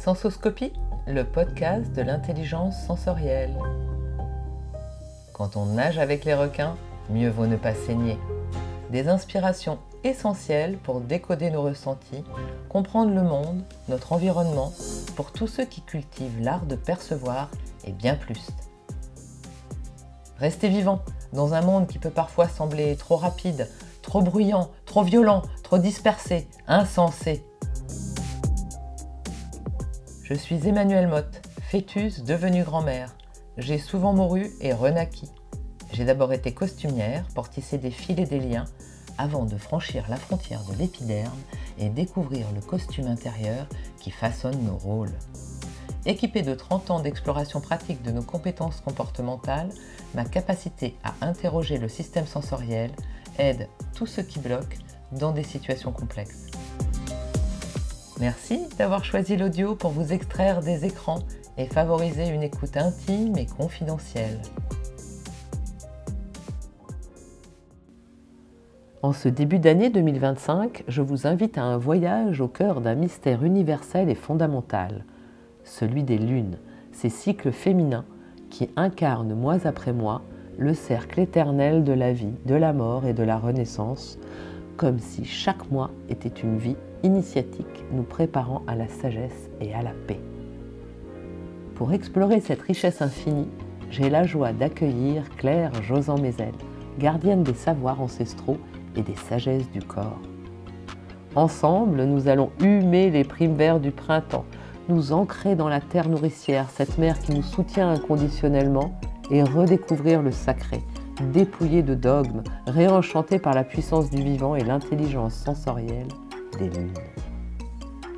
Sensoscopie, le podcast de l'intelligence sensorielle. Quand on nage avec les requins, mieux vaut ne pas saigner. Des inspirations essentielles pour décoder nos ressentis, comprendre le monde, notre environnement, pour tous ceux qui cultivent l'art de percevoir et bien plus. Restez vivants dans un monde qui peut parfois sembler trop rapide, trop bruyant, trop violent, trop dispersé, insensé. Je suis Emmanuelle Motte, fœtus devenue grand-mère. J'ai souvent mouru et renaquis. J'ai d'abord été costumière pour tisser des fils et des liens avant de franchir la frontière de l'épiderme et découvrir le costume intérieur qui façonne nos rôles. Équipée de 30 ans d'exploration pratique de nos compétences comportementales, ma capacité à interroger le système sensoriel aide tous ceux qui bloquent dans des situations complexes. Merci d'avoir choisi l'audio pour vous extraire des écrans et favoriser une écoute intime et confidentielle. En ce début d'année 2025, je vous invite à un voyage au cœur d'un mystère universel et fondamental, celui des lunes, ces cycles féminins qui incarnent mois après mois le cercle éternel de la vie, de la mort et de la renaissance, comme si chaque mois était une vie initiatique nous préparant à la sagesse et à la paix. Pour explorer cette richesse infinie, j'ai la joie d'accueillir Claire Josan-Mézel, gardienne des savoirs ancestraux et des sagesses du corps. Ensemble, nous allons humer les primes verts du printemps, nous ancrer dans la terre nourricière, cette mère qui nous soutient inconditionnellement, et redécouvrir le sacré, dépouillé de dogmes, réenchanté par la puissance du vivant et l'intelligence sensorielle des lunes.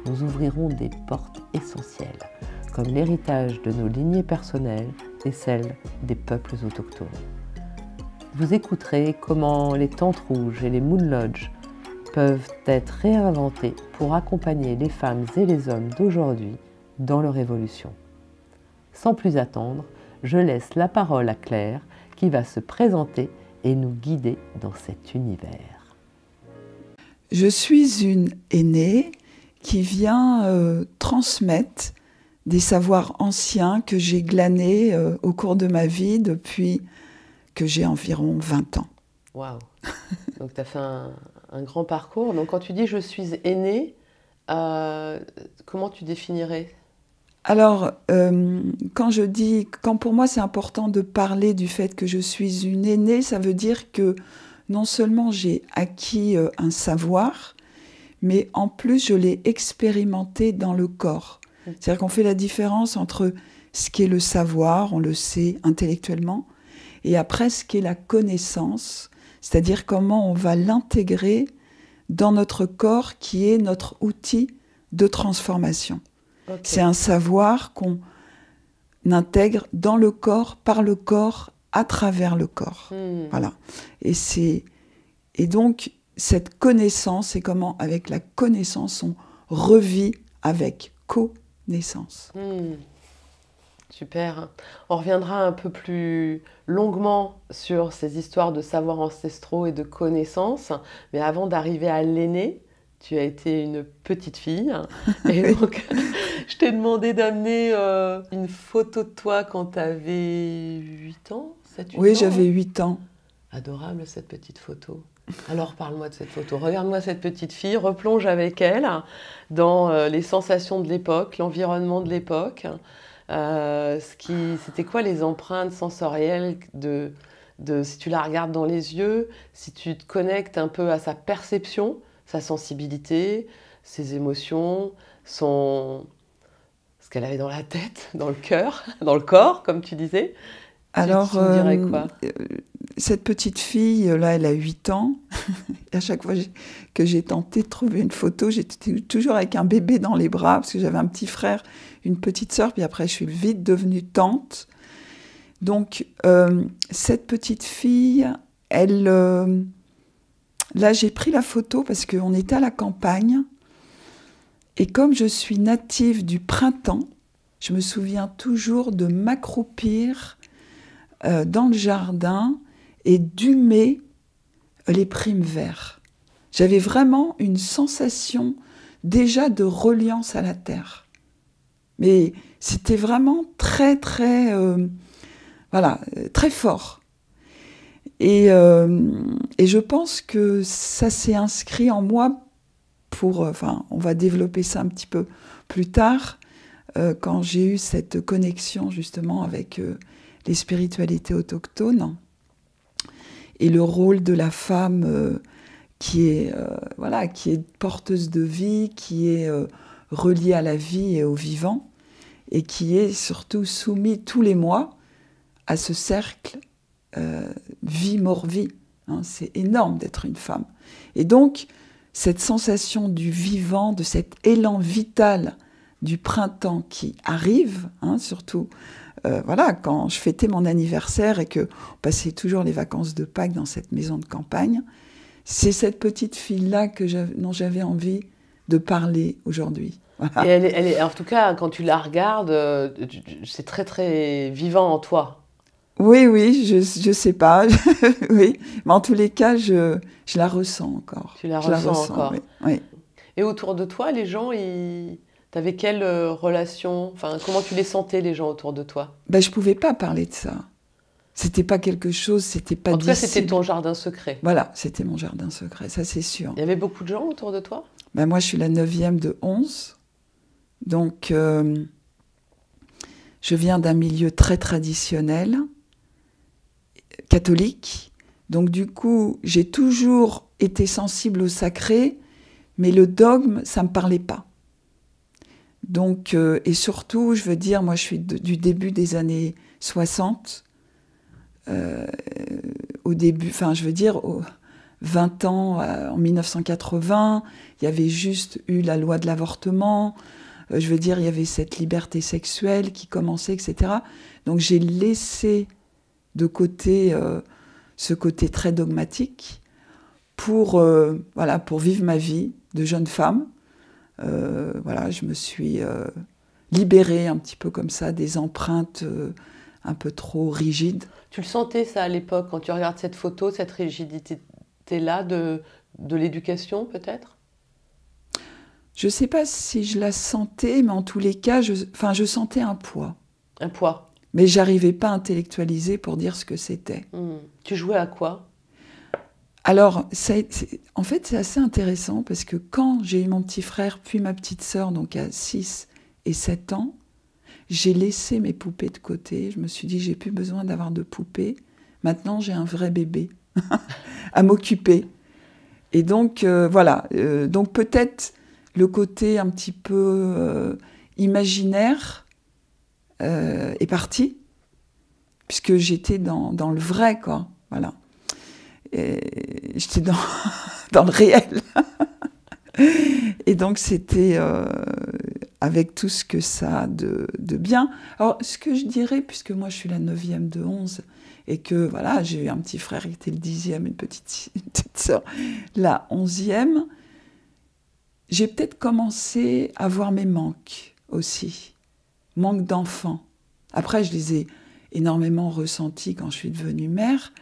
Nous ouvrirons des portes essentielles, comme l'héritage de nos lignées personnelles et celles des peuples autochtones. Vous écouterez comment les tentes rouges et les moon lodges peuvent être réinventés pour accompagner les femmes et les hommes d'aujourd'hui dans leur évolution. Sans plus attendre, je laisse la parole à Claire qui va se présenter et nous guider dans cet univers. Je suis une aînée qui vient transmettre des savoirs anciens que j'ai glanés au cours de ma vie depuis que j'ai environ 20 ans. Waouh! Donc tu as fait un grand parcours. Donc quand tu dis « je suis aînée », comment tu définirais? Alors, quand pour moi c'est important de parler du fait que je suis une aînée, ça veut dire que non seulement j'ai acquis un savoir, mais en plus je l'ai expérimenté dans le corps. C'est-à-dire qu'on fait la différence entre ce qu'est le savoir, on le sait intellectuellement, et après ce qu'est la connaissance, c'est-à-dire comment on va l'intégrer dans notre corps qui est notre outil de transformation. Okay. C'est un savoir qu'on intègre dans le corps, par le corps, à travers le corps. Voilà. Et donc, cette connaissance, c'est comment, avec la connaissance, on revit avec connaissance. Super. On reviendra un peu plus longuement sur ces histoires de savoirs ancestraux et de connaissances. Mais avant d'arriver à l'aînée, tu as été une petite fille. Et donc, je t'ai demandé d'amener une photo de toi quand tu avais 8 ans, 7-8 ans. Oui, j'avais 8 ans. Adorable cette petite photo. Alors parle-moi de cette photo. Regarde-moi cette petite fille, replonge avec elle dans les sensations de l'époque, l'environnement de l'époque. C'était quoi les empreintes sensorielles si tu la regardes dans les yeux, si tu te connectes un peu à sa perception, sa sensibilité, ses émotions, ce qu'elle avait dans la tête, dans le cœur, dans le corps, comme tu disais. Alors, tu me dirais quoi? Cette petite fille, là, elle a 8 ans. Et à chaque fois que j'ai tenté de trouver une photo, j'étais toujours avec un bébé dans les bras, parce que j'avais un petit frère, une petite sœur, puis après, je suis vite devenue tante. Donc, cette petite fille, là, j'ai pris la photo parce qu'on était à la campagne. Et comme je suis native du printemps, je me souviens toujours de m'accroupir dans le jardin et d'humer les primes verts. J'avais vraiment une sensation déjà de reliance à la terre. Mais c'était vraiment très, très, voilà, très fort. Et je pense que ça s'est inscrit en moi pour, enfin, on va développer ça un petit peu plus tard, quand j'ai eu cette connexion justement avec les spiritualités autochtones et le rôle de la femme qui est, voilà, qui est porteuse de vie, qui est reliée à la vie et au vivant, et qui est surtout soumise tous les mois à ce cercle vie, mort, vie. Hein, c'est énorme d'être une femme. Et donc, cette sensation du vivant, de cet élan vital du printemps qui arrive, hein, surtout, voilà, quand je fêtais mon anniversaire et qu'on passait toujours les vacances de Pâques dans cette maison de campagne, c'est cette petite fille-là dont j'avais envie de parler aujourd'hui. Voilà. Et elle est, en tout cas, quand tu la regardes, c'est très très vivant en toi. Oui, oui, je sais pas, oui, mais en tous les cas, je la ressens encore. Tu la ressens encore. Oui, oui. Et autour de toi, les gens, t'avais quelle relation? Enfin, comment tu les sentais, les gens autour de toi? Ben, je pouvais pas parler de ça. C'était pas quelque chose, c'était pas En tout cas, disciple. c'était ton jardin secret. Voilà, c'était mon jardin secret, ça c'est sûr. Il y avait beaucoup de gens autour de toi? Ben, moi, je suis la 9e de 11. Donc, je viens d'un milieu très traditionnel, catholique. Donc, du coup, j'ai toujours été sensible au sacré, mais le dogme, ça ne me parlait pas. Donc, et surtout, je veux dire, moi, je suis du début des années 60. Au début, enfin, je veux dire, 20 ans, en 1980, il y avait juste eu la loi de l'avortement. Je veux dire, il y avait cette liberté sexuelle qui commençait, etc. Donc j'ai laissé de côté ce côté très dogmatique pour, voilà, pour vivre ma vie de jeune femme. Voilà, je me suis libérée un petit peu comme ça des empreintes un peu trop rigides. Tu le sentais ça à l'époque, quand tu regardes cette photo, cette rigidité-là de l'éducation peut-être? Je ne sais pas si je la sentais, mais en tous les cas, je sentais un poids. Un poids. Mais j'arrivais pas à intellectualiser pour dire ce que c'était. Tu jouais à quoi? Alors, en fait, c'est assez intéressant parce que quand j'ai eu mon petit frère, puis ma petite sœur, donc à 6 et 7 ans, j'ai laissé mes poupées de côté. Je me suis dit, j'ai plus besoin d'avoir de poupées. Maintenant, j'ai un vrai bébé à m'occuper. Et donc, voilà. Donc, peut-être le côté un petit peu imaginaire est parti, puisque j'étais dans le vrai, quoi. Voilà. Et j'étais dans le réel. Et donc, c'était avec tout ce que ça a de bien. Alors, ce que je dirais, puisque moi, je suis la 9e de 11, et que, voilà, j'ai eu un petit frère qui était le 10e, une petite sœur, la 11e, j'ai peut-être commencé à voir mes manques aussi. Manque d'enfants. Après, je les ai énormément ressentis quand je suis devenue mère,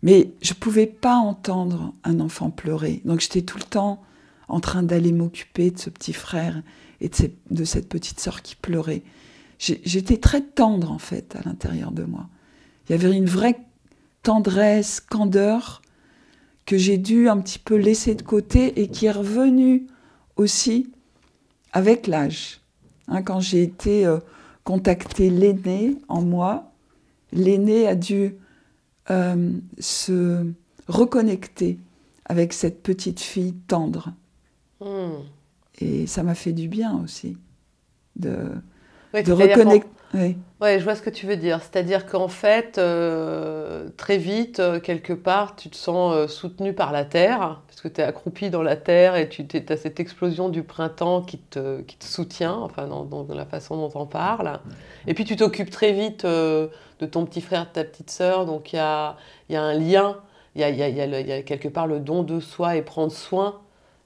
mais je ne pouvais pas entendre un enfant pleurer. Donc, j'étais tout le temps en train d'aller m'occuper de ce petit frère et de cette petite sœur qui pleurait. J'étais très tendre, en fait, à l'intérieur de moi. Il y avait une vraie tendresse, candeur, que j'ai dû un petit peu laisser de côté et qui est revenue aussi avec l'âge. Hein, quand j'ai été contacter l'aîné en moi, l'aîné a dû se reconnecter avec cette petite fille tendre. Et ça m'a fait du bien aussi de reconnecter. Oui. Ouais, je vois ce que tu veux dire. C'est-à-dire qu'en fait, très vite, quelque part, tu te sens soutenu par la terre, parce que tu es accroupi dans la terre et tu as cette explosion du printemps qui te soutient, enfin, dans la façon dont on parle. Et puis tu t'occupes très vite de ton petit frère, de ta petite sœur, donc il y a un lien, il y a quelque part le don de soi et prendre soin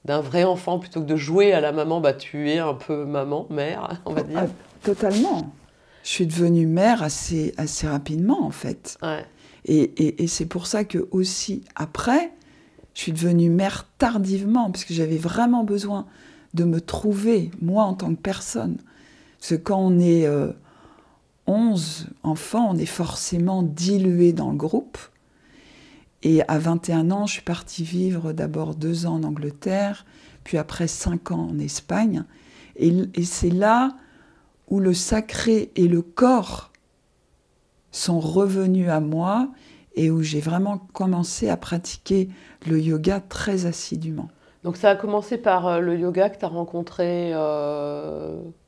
d'un vrai enfant plutôt que de jouer à la maman. Bah, tu es un peu maman, mère, on va dire. Totalement. Je suis devenue mère assez rapidement, en fait. Ouais. Et c'est pour ça que aussi, après, je suis devenue mère tardivement, parce que j'avais vraiment besoin de me trouver, moi, en tant que personne. Parce que quand on est 11 enfants, on est forcément dilué dans le groupe. Et à 21 ans, je suis partie vivre d'abord 2 ans en Angleterre, puis après 5 ans en Espagne. Et c'est là où le sacré et le corps sont revenus à moi et où j'ai vraiment commencé à pratiquer le yoga très assidûment. Donc ça a commencé par le yoga que tu as rencontré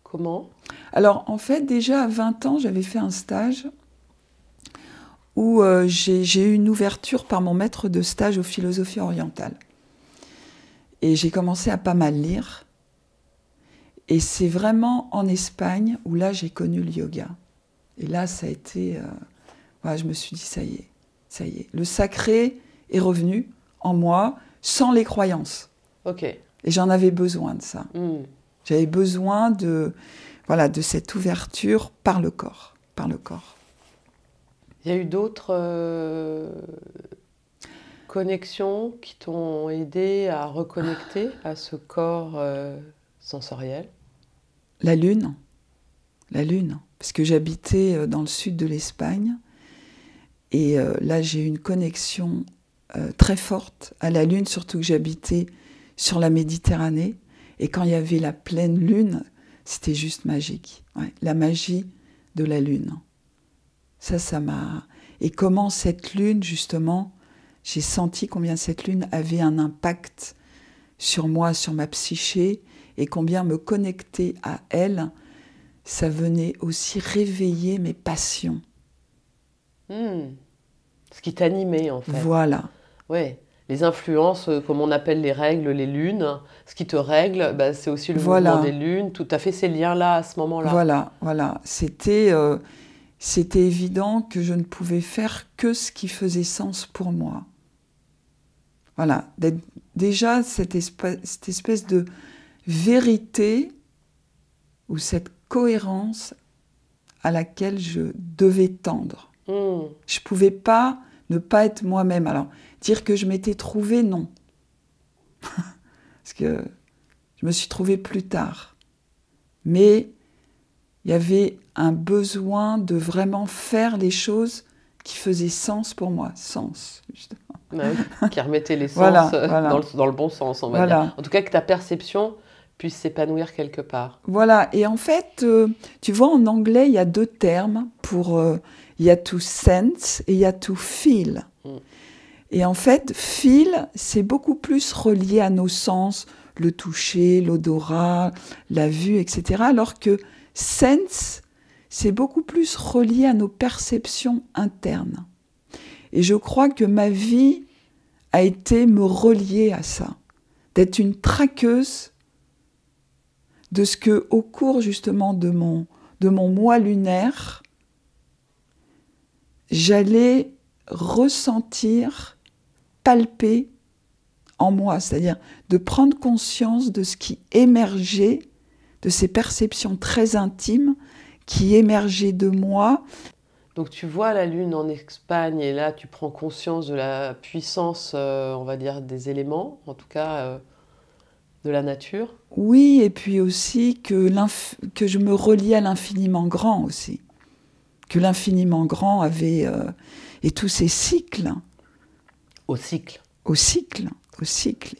comment? Alors en fait, déjà à 20 ans, j'avais fait un stage où j'ai eu une ouverture par mon maître de stage aux philosophies orientales. Et j'ai commencé à pas mal lire. Et c'est vraiment en Espagne où là, j'ai connu le yoga. Et là, ça a été... ouais, je me suis dit, ça y est, ça y est. Le sacré est revenu en moi, sans les croyances. Ok. Et j'en avais besoin de ça. J'avais besoin de cette ouverture par le corps. Par le corps. Il y a eu d'autres connexions qui t'ont aidé à reconnecter à ce corps sensoriel? La lune. Parce que j'habitais dans le sud de l'Espagne. Et là, j'ai eu une connexion très forte à la lune, surtout que j'habitais sur la Méditerranée. Et quand il y avait la pleine lune, c'était juste magique. Ouais, la magie de la lune. Ça m'a... Et comment cette lune, justement, j'ai senti combien cette lune avait un impact sur moi, sur ma psyché, et combien me connecter à elle, ça venait aussi réveiller mes passions. Ce qui t'animait, en fait. Voilà. Oui. Les influences, comme on appelle les règles, les lunes, ce qui te règle, bah, c'est aussi le mouvement des lunes. Tout à fait ces liens-là, à ce moment-là. Voilà. C'était évident que je ne pouvais faire que ce qui faisait sens pour moi. Voilà. Déjà, cette espèce de vérité ou cette cohérence à laquelle je devais tendre. Je ne pouvais pas ne pas être moi-même. Alors, dire que je m'étais trouvée, non. Parce que je me suis trouvée plus tard. Mais il y avait un besoin de vraiment faire les choses qui faisaient sens pour moi. Sens, justement. Ouais, qui remettait les sens voilà. Dans le bon sens, on va dire. En tout cas, que ta perception puisse s'épanouir quelque part. Voilà. Et en fait, tu vois, en anglais, il y a 2 termes pour... il y a to sense et il y a to feel. Et en fait, feel, c'est beaucoup plus relié à nos sens, le toucher, l'odorat, la vue, etc. Alors que sense, c'est beaucoup plus relié à nos perceptions internes. Et je crois que ma vie a été me relier à ça, d'être une traqueuse de ce que, au cours justement de mon mois lunaire, j'allais ressentir, palper en moi, c'est-à-dire de prendre conscience de ce qui émergeait, de ces perceptions très intimes qui émergeaient de moi. Donc tu vois la lune en Espagne et là tu prends conscience de la puissance, on va dire, des éléments, en tout cas de la nature. Oui, et puis aussi que je me reliais à l'infiniment grand aussi. Que l'infiniment grand avait... et tous ces cycles. Au cycle. Au cycle.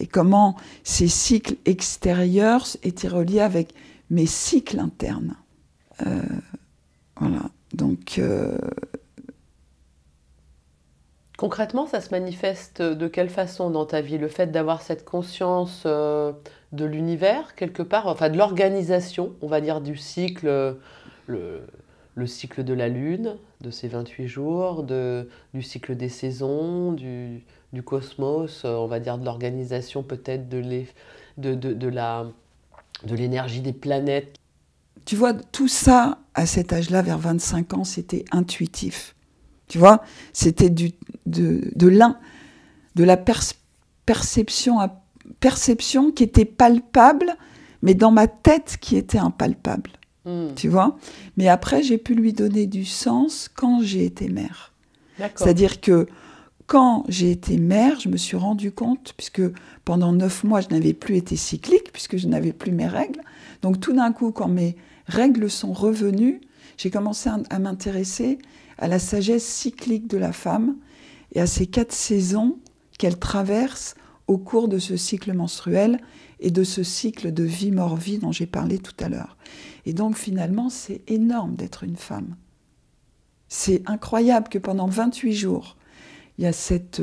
Et comment ces cycles extérieurs étaient reliés avec mes cycles internes. Voilà. Donc... Concrètement, ça se manifeste de quelle façon dans ta vie? Le fait d'avoir cette conscience de l'univers, quelque part, enfin de l'organisation, on va dire, du cycle, le cycle de la Lune, de ses 28 jours, du cycle des saisons, du cosmos, on va dire de l'organisation peut-être de l'énergie des planètes. Tu vois, tout ça, à cet âge-là, vers 25 ans, c'était intuitif. Tu vois, c'était de la perception qui était palpable, mais dans ma tête qui était impalpable. Tu vois. Mais après, j'ai pu lui donner du sens quand j'ai été mère. C'est-à-dire que quand j'ai été mère, je me suis rendu compte, puisque pendant 9 mois, je n'avais plus été cyclique, puisque je n'avais plus mes règles. Donc tout d'un coup, quand mes règles sont revenues, j'ai commencé à m'intéresser à la sagesse cyclique de la femme et à ces 4 saisons qu'elle traverse au cours de ce cycle menstruel et de ce cycle de vie-mort-vie dont j'ai parlé tout à l'heure. Et donc finalement, c'est énorme d'être une femme. C'est incroyable que pendant 28 jours, il y a cette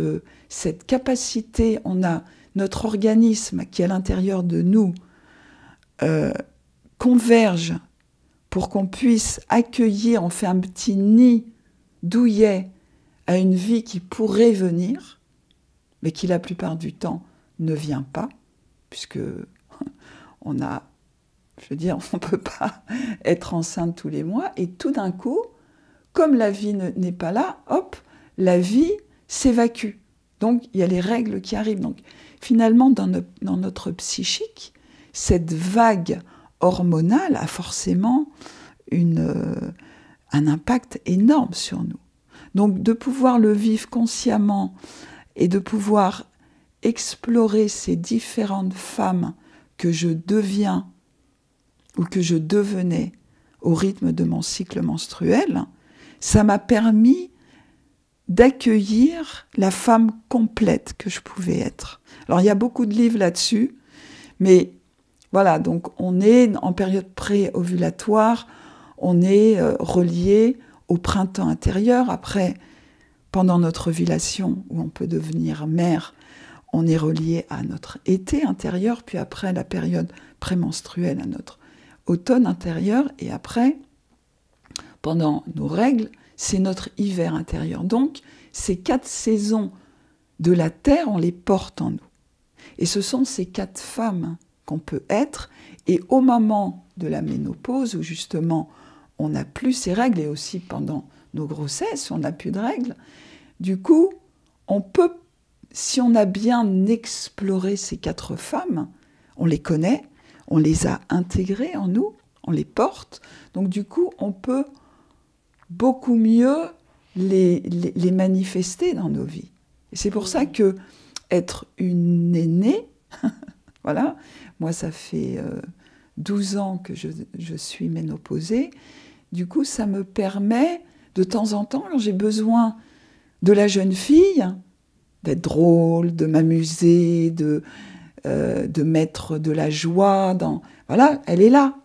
capacité, on a notre organisme qui est à l'intérieur de nous, converge pour qu'on puisse accueillir, on fait un petit nid douillet à une vie qui pourrait venir, mais qui la plupart du temps ne vient pas, puisque on a, je veux dire, on ne peut pas être enceinte tous les mois, et tout d'un coup, comme la vie n'est pas là, hop, la vie s'évacue. Donc, il y a les règles qui arrivent. Donc, finalement, dans notre psychique, cette vague hormonale a forcément un impact énorme sur nous. Donc, de pouvoir le vivre consciemment et de pouvoir explorer ces différentes femmes que je deviens ou que je devenais au rythme de mon cycle menstruel, ça m'a permis d'accueillir la femme complète que je pouvais être. Alors, il y a beaucoup de livres là-dessus, mais voilà, donc on est en période pré-ovulatoire, on est relié au printemps intérieur. Après, pendant notre ovulation, où on peut devenir mère, on est relié à notre été intérieur, puis après la période prémenstruelle, à notre automne intérieur, et après, pendant nos règles, c'est notre hiver intérieur. Donc, ces 4 saisons de la Terre, on les porte en nous. Et ce sont ces 4 femmes qu'on peut être, et au moment de la ménopause, où justement on n'a plus ces règles, et aussi pendant nos grossesses, on n'a plus de règles, du coup, on peut, si on a bien exploré ces 4 femmes, on les connaît, on les a intégrées en nous, on les porte, donc du coup, on peut beaucoup mieux les manifester dans nos vies. Et c'est pour ça que être une aînée, voilà, moi ça fait 12 ans que je suis ménopausée, du coup ça me permet de temps en temps, quand j'ai besoin de la jeune fille, d'être drôle, de m'amuser, de mettre de la joie dans... Voilà, elle est là.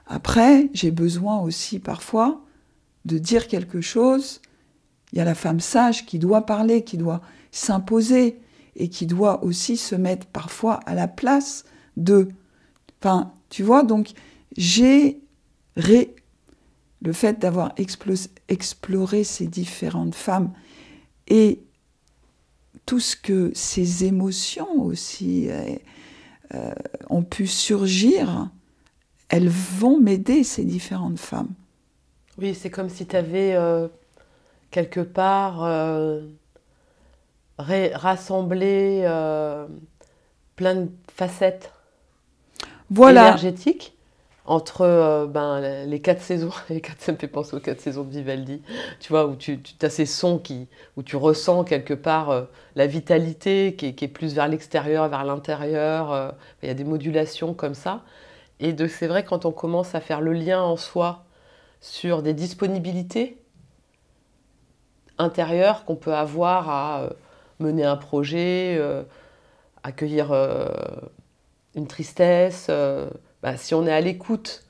Après, j'ai besoin aussi parfois de dire quelque chose. Il y a la femme sage qui doit parler, qui doit s'imposer et qui doit aussi se mettre parfois à la place de... Enfin, tu vois, donc le fait d'avoir exploré ces différentes femmes et tout ce que ces émotions aussi ont pu surgir, elles vont m'aider, ces différentes femmes. Oui, c'est comme si tu avais quelque part rassemblé plein de facettes énergétiques entre les 4 saisons. Ça me fait penser aux 4 saisons de Vivaldi, tu vois, où tu as ces sons où tu ressens quelque part la vitalité qui est plus vers l'extérieur, vers l'intérieur. Il y a des modulations comme ça. Et c'est vrai, quand on commence à faire le lien en soi sur des disponibilités intérieures qu'on peut avoir à mener un projet, accueillir une tristesse, si on est à l'écoute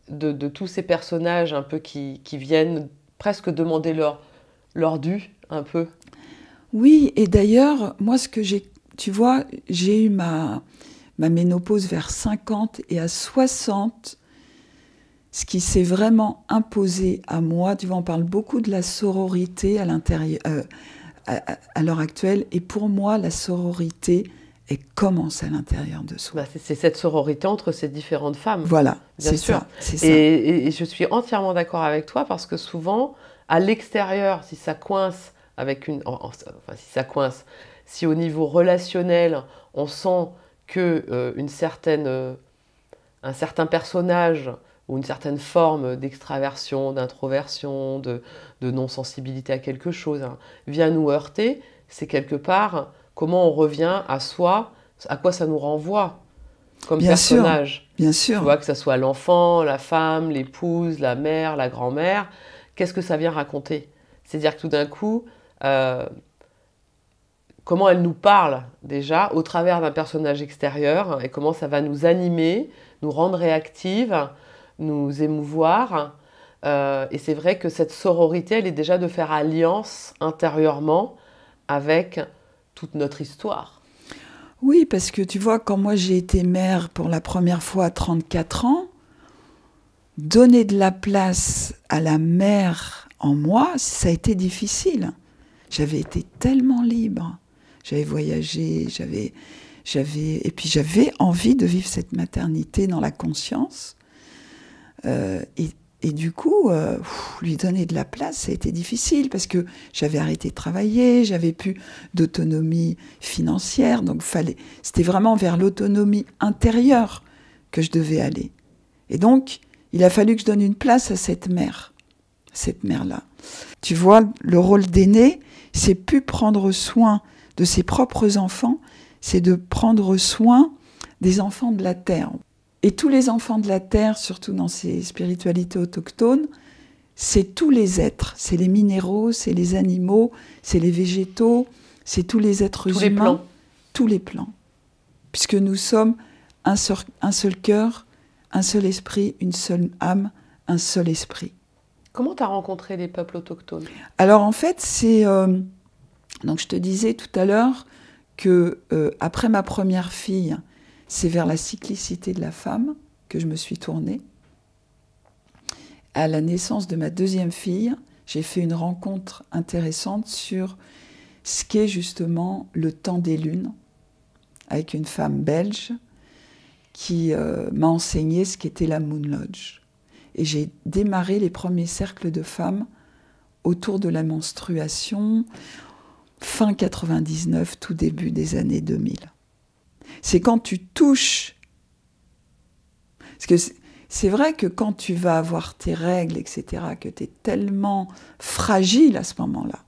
de tous ces personnages un peu qui viennent presque demander leur dû, un peu. Oui, et d'ailleurs, moi, tu vois, j'ai eu ma ménopause vers 50 et à 60, ce qui s'est vraiment imposé à moi, tu vois, on parle beaucoup de la sororité à l'intérieur, à l'heure actuelle, et pour moi, la sororité, elle commence à l'intérieur de soi. C'est cette sororité entre ces différentes femmes. Voilà, bien sûr. Ça. Et je suis entièrement d'accord avec toi, parce que souvent, à l'extérieur, si ça coince si au niveau relationnel, on sent que un certain personnage ou une certaine forme d'extraversion, d'introversion, de non-sensibilité à quelque chose vient nous heurter, c'est quelque part comment on revient à soi, à quoi ça nous renvoie. comme Bien sûr, personnage. bien Tu sûr. vois, que ce soit l'enfant, la femme, l'épouse, la mère, la grand-mère. Qu'est-ce que ça vient raconter? C'est-à-dire que tout d'un coup, euh, comment elle nous parle déjà au travers d'un personnage extérieur et comment ça va nous animer, nous rendre réactives, nous émouvoir. Et c'est vrai que cette sororité, elle est déjà de faire alliance intérieurement avec toute notre histoire. Oui, parce que tu vois, quand moi j'ai été mère pour la première fois à 34 ans, donner de la place à la mère en moi, ça a été difficile. J'avais été tellement libre. J'avais voyagé, et puis j'avais envie de vivre cette maternité dans la conscience. Et du coup, lui donner de la place, ça a été difficile parce que j'avais arrêté de travailler, j'avais plus d'autonomie financière, donc c'était vraiment vers l'autonomie intérieure que je devais aller. Et donc, il a fallu que je donne une place à cette mère-là. Tu vois, le rôle d'aîné, c'est plus prendre soin de ses propres enfants, c'est de prendre soin des enfants de la terre. Et tous les enfants de la terre, surtout dans ces spiritualités autochtones, c'est tous les êtres, c'est les minéraux, c'est les animaux, c'est les végétaux, c'est tous les êtres Tous humains, les plans. tous les plans. Puisque nous sommes un seul cœur, un seul esprit, une seule âme, un seul esprit. Comment tu as rencontré les peuples autochtones? Alors en fait, c'est... donc je te disais tout à l'heure que après ma première fille, c'est vers la cyclicité de la femme que je me suis tournée. À la naissance de ma deuxième fille, j'ai fait une rencontre intéressante sur ce qu'est justement le temps des lunes, avec une femme belge qui m'a enseigné ce qu'était la Moon Lodge. Et j'ai démarré les premiers cercles de femmes autour de la menstruation, fin 99, tout début des années 2000. C'est quand tu touches... Parce que c'est vrai que quand tu vas avoir tes règles, etc., que tu es tellement fragile à ce moment-là.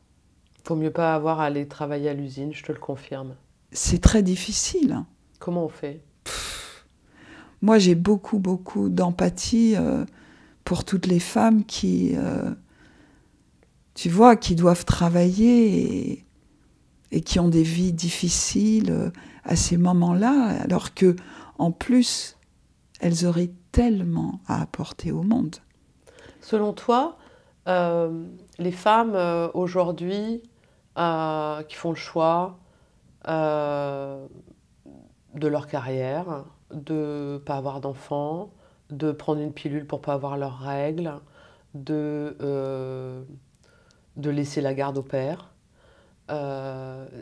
Faut mieux pas avoir à aller travailler à l'usine, je te le confirme. C'est très difficile. Comment on fait? Moi, j'ai beaucoup d'empathie pour toutes les femmes qui, tu vois, qui doivent travailler et qui ont des vies difficiles à ces moments-là, alors que, en plus, elles auraient tellement à apporter au monde. Selon toi, les femmes aujourd'hui qui font le choix de leur carrière, de ne pas avoir d'enfants, de prendre une pilule pour ne pas avoir leurs règles, de laisser la garde au père,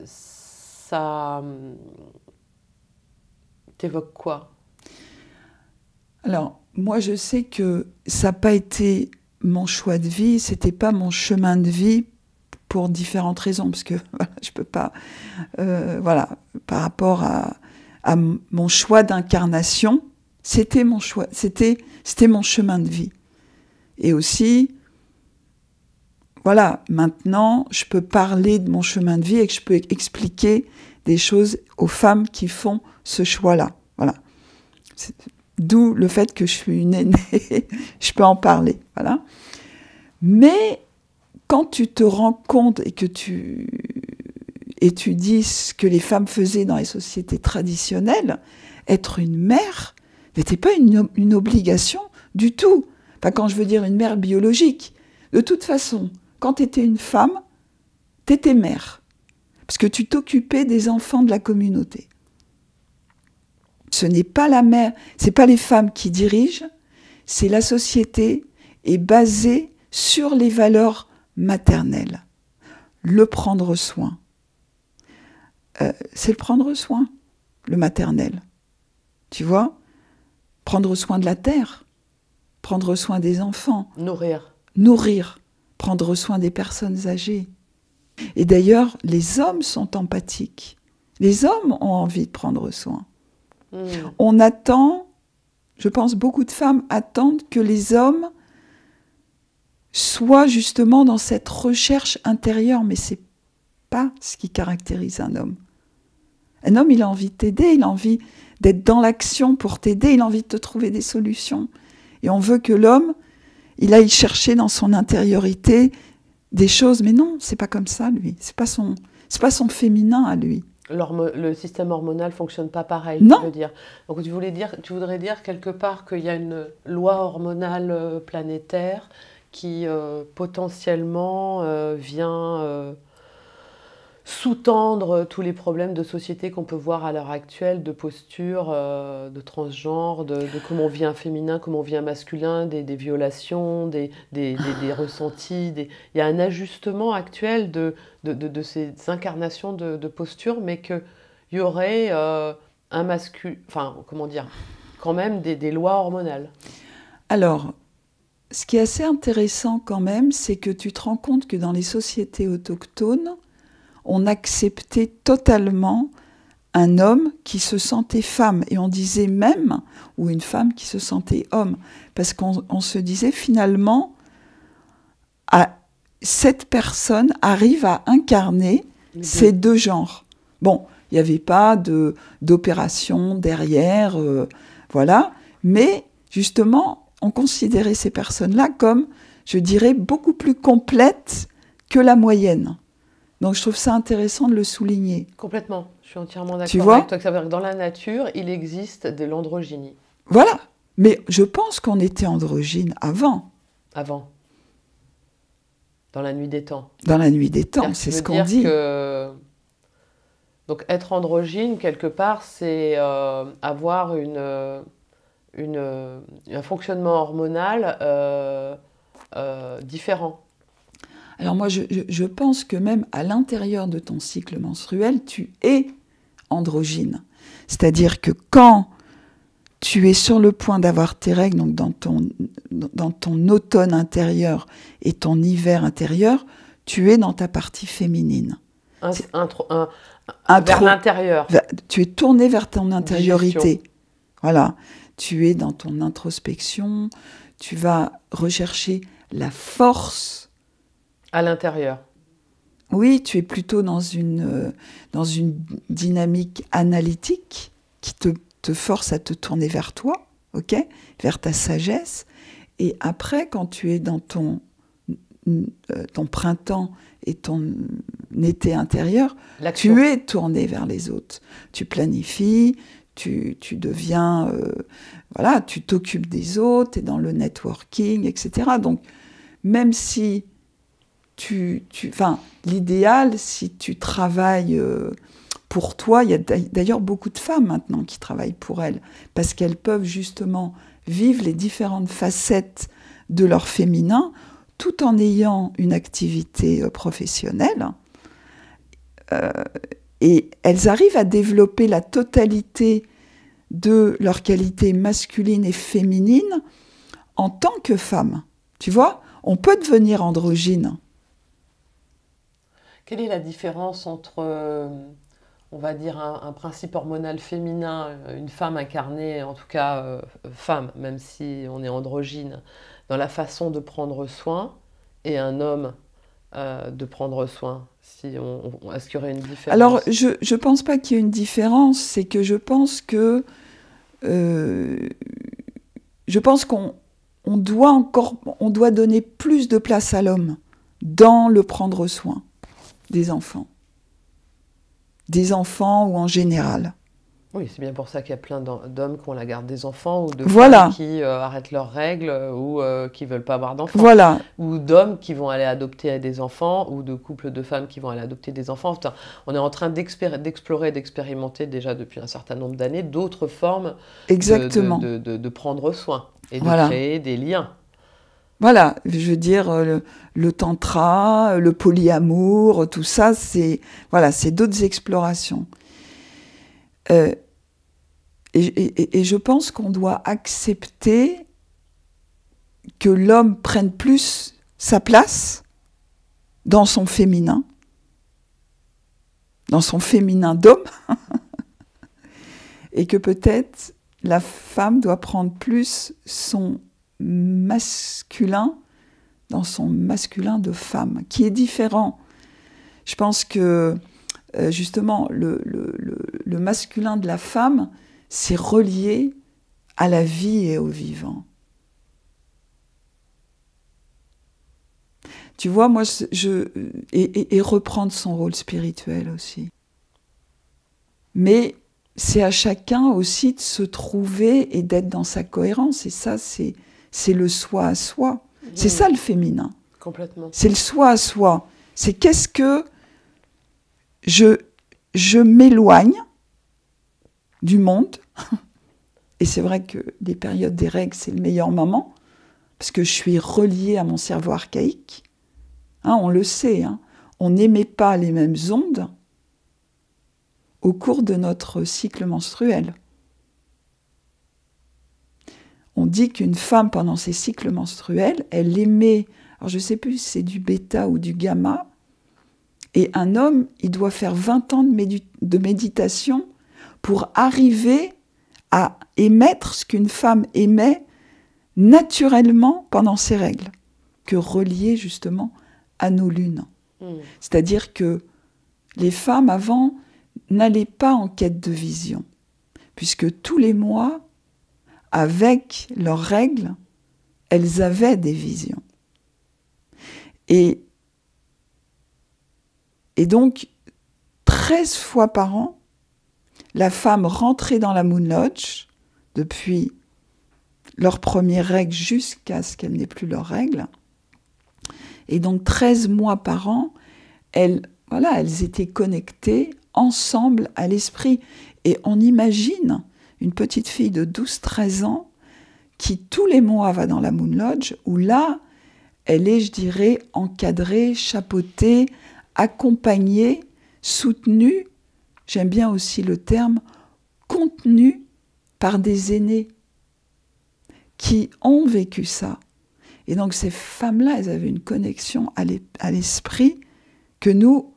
ça t'évoque quoi? Alors, moi, je sais que ça n'a pas été mon choix de vie, c'était pas mon chemin de vie pour différentes raisons, parce que voilà, je peux pas, voilà, par rapport à mon choix d'incarnation, c'était mon choix, c'était mon chemin de vie. Et aussi, voilà, maintenant, je peux parler de mon chemin de vie et que je peux expliquer des choses aux femmes qui font ce choix-là. Voilà. D'où le fait que je suis une aînée, je peux en parler, voilà. Mais quand tu te rends compte et que tu étudies ce que les femmes faisaient dans les sociétés traditionnelles, être une mère n'était pas une obligation du tout. Enfin, quand je veux dire une mère biologique, de toute façon, quand tu étais une femme, tu étais mère, parce que tu t'occupais des enfants de la communauté. Ce n'est pas la mère, c'est pas les femmes qui dirigent, c'est la société est basée sur les valeurs maternelles. Le prendre soin. C'est le prendre soin, le maternel. Tu vois? Prendre soin de la terre, prendre soin des enfants. Nourrir, prendre soin des personnes âgées. Et d'ailleurs, les hommes sont empathiques. Les hommes ont envie de prendre soin. On attend, je pense beaucoup de femmes attendent que les hommes soient justement dans cette recherche intérieure, mais c'est pas ce qui caractérise un homme. Un homme, il a envie de t'aider, il a envie d'être dans l'action pour t'aider, il a envie de te trouver des solutions. Et on veut que l'homme, il aille chercher dans son intériorité des choses, mais non, c'est pas comme ça, lui. C'est pas son féminin à lui. Le système hormonal fonctionne pas pareil, Non. tu veux dire. Donc tu voudrais dire quelque part qu'il y a une loi hormonale planétaire qui potentiellement vient sous-tendre tous les problèmes de société qu'on peut voir à l'heure actuelle, de posture, de transgenre, de comment vit un féminin, comment vit un masculin, des violations, des ressentis. Il y a un ajustement actuel de ces incarnations de posture, mais qu'il y aurait un masculin, enfin, comment dire, quand même des lois hormonales. Alors, ce qui est assez intéressant quand même, c'est que tu te rends compte que dans les sociétés autochtones, on acceptait totalement un homme qui se sentait femme. Et on disait même, ou une femme qui se sentait homme. Parce qu'on se disait finalement, cette personne arrive à incarner ces deux genres. Bon, il n'y avait pas d'opération derrière, voilà. Mais justement, on considérait ces personnes-là comme, je dirais, beaucoup plus complètes que la moyenne. Donc je trouve ça intéressant de le souligner. Complètement, je suis entièrement d'accord avec toi. Que ça veut dire que dans la nature, il existe de l'androgynie. Voilà, mais je pense qu'on était androgyne avant. Avant. Dans la nuit des temps. Dans la nuit des temps, c'est ce qu'on dit. Donc être androgyne, quelque part, c'est avoir un fonctionnement hormonal différent. Alors moi, je pense que même à l'intérieur de ton cycle menstruel, tu es androgyne. C'est-à-dire que quand tu es sur le point d'avoir tes règles, donc dans ton automne intérieur et ton hiver intérieur, tu es dans ta partie féminine. Vers l'intérieur. Tu es tourné vers ton intériorité. Voilà. Tu es dans ton introspection, tu vas rechercher la force. À l'intérieur. Oui, tu es plutôt dans une dynamique analytique qui te force à te tourner vers toi, ok, vers ta sagesse. Et après, quand tu es dans ton printemps et ton été intérieur, tu es tourné vers les autres. Tu planifies, tu deviens... voilà, tu t'occupes des autres, tu es dans le networking, etc. Donc, même si... l'idéal, si tu travailles pour toi, il y a d'ailleurs beaucoup de femmes maintenant qui travaillent pour elles, parce qu'elles peuvent justement vivre les différentes facettes de leur féminin, tout en ayant une activité professionnelle. Et elles arrivent à développer la totalité de leur qualité masculine et féminine en tant que femme. Tu vois, on peut devenir androgyne. Quelle est la différence entre, on va dire, un principe hormonal féminin, une femme incarnée, en tout cas femme, même si on est androgyne, dans la façon de prendre soin, et un homme de prendre soin? Est-ce qu'il y aurait une différence? Alors, je ne pense pas qu'il y ait une différence, c'est que je pense que qu'on doit donner plus de place à l'homme dans le prendre soin des enfants ou en général. Oui, c'est bien pour ça qu'il y a plein d'hommes qui ont la garde des enfants ou de voilà. femmes qui arrêtent leurs règles ou qui ne veulent pas avoir d'enfants. Voilà. Ou d'hommes qui vont aller adopter des enfants ou de couples de femmes qui vont aller adopter des enfants. Enfin, on est en train d'explorer, d'expérimenter déjà depuis un certain nombre d'années d'autres formes de prendre soin et de créer des liens. Voilà, je veux dire, le tantra, le polyamour, tout ça, c'est d'autres explorations. Et je pense qu'on doit accepter que l'homme prenne plus sa place dans son féminin d'homme, et que peut-être la femme doit prendre plus son masculin dans son masculin de femme, qui est différent. Je pense que justement le le masculin de la femme, c'est relié à la vie et au vivant. Tu vois, moi, et reprendre son rôle spirituel aussi. Mais c'est à chacun aussi de se trouver et d'être dans sa cohérence. Et ça, c'est le soi à soi. C'est ça le féminin. Complètement. C'est le soi à soi. C'est qu'est-ce que je m'éloigne du monde. Et c'est vrai que les périodes des règles, c'est le meilleur moment, parce que je suis reliée à mon cerveau archaïque. Hein, on le sait, hein, on n'émet pas les mêmes ondes au cours de notre cycle menstruel. On dit qu'une femme, pendant ses cycles menstruels, elle émet, alors je ne sais plus si c'est du bêta ou du gamma, et un homme, il doit faire 20 ans de méditation pour arriver à émettre ce qu'une femme émet naturellement pendant ses règles, que relié justement à nos lunes. C'est-à-dire que les femmes avant n'allaient pas en quête de vision, puisque tous les mois, avec leurs règles, elles avaient des visions. Et donc, 13 fois par an, la femme rentrait dans la Moon Lodge, depuis leurs premières règles jusqu'à ce qu'elles n'aient plus leurs règles. Et donc 13 mois par an, elles étaient connectées ensemble à l'esprit. Et on imagine une petite fille de 12-13 ans qui tous les mois va dans la Moon Lodge, où là, elle est, je dirais, encadrée, chapeautée, accompagnée, soutenue, j'aime bien aussi le terme, contenue par des aînés qui ont vécu ça. Et donc ces femmes-là, elles avaient une connexion à l'esprit que nous,